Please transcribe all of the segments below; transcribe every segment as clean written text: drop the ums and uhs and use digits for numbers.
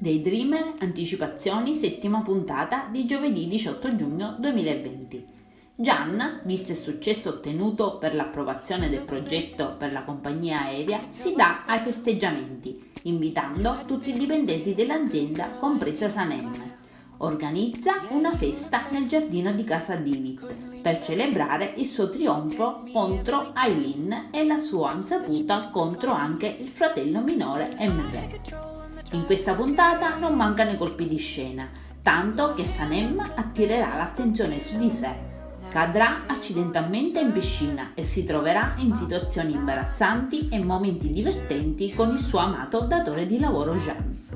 Daydreamer, anticipazioni, settima puntata di giovedì 18 giugno 2020. Gian, visto il successo ottenuto per l'approvazione del progetto per la compagnia aerea, si dà ai festeggiamenti, invitando tutti i dipendenti dell'azienda, compresa Sanem. Organizza una festa nel giardino di casa Divit per celebrare il suo trionfo contro Aileen e la sua insaputa contro anche il fratello minore Emre. In questa puntata non mancano i colpi di scena, tanto che Sanem attirerà l'attenzione su di sé, cadrà accidentalmente in piscina e si troverà in situazioni imbarazzanti e momenti divertenti con il suo amato datore di lavoro Jean.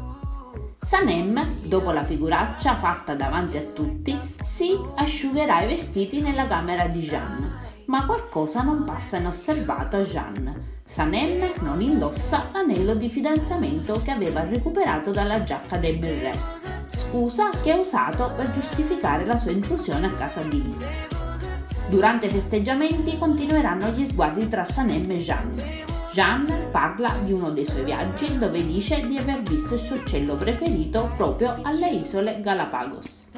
Sanem, dopo la figuraccia fatta davanti a tutti, si asciugherà i vestiti nella camera di Jean, ma qualcosa non passa inosservato a Jean. Sanem non indossa l'anello di fidanzamento che aveva recuperato dalla giacca del re, scusa che ha usato per giustificare la sua intrusione a casa di Vito. Durante i festeggiamenti continueranno gli sguardi tra Sanem e Jean. Jean parla di uno dei suoi viaggi dove dice di aver visto il suo uccello preferito proprio alle isole Galapagos.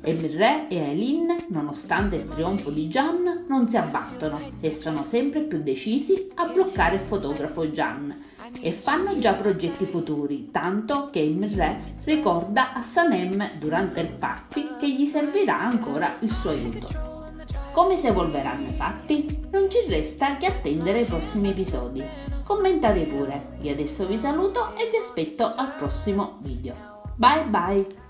Il re e Aileen, nonostante il trionfo di Jean, non si abbattono e sono sempre più decisi a bloccare il fotografo Jean e fanno già progetti futuri, tanto che il re ricorda a Sanem durante il party che gli servirà ancora il suo aiuto. Come si evolveranno i fatti? Non ci resta che attendere i prossimi episodi. Commentate pure. Io adesso vi saluto e vi aspetto al prossimo video. Bye bye!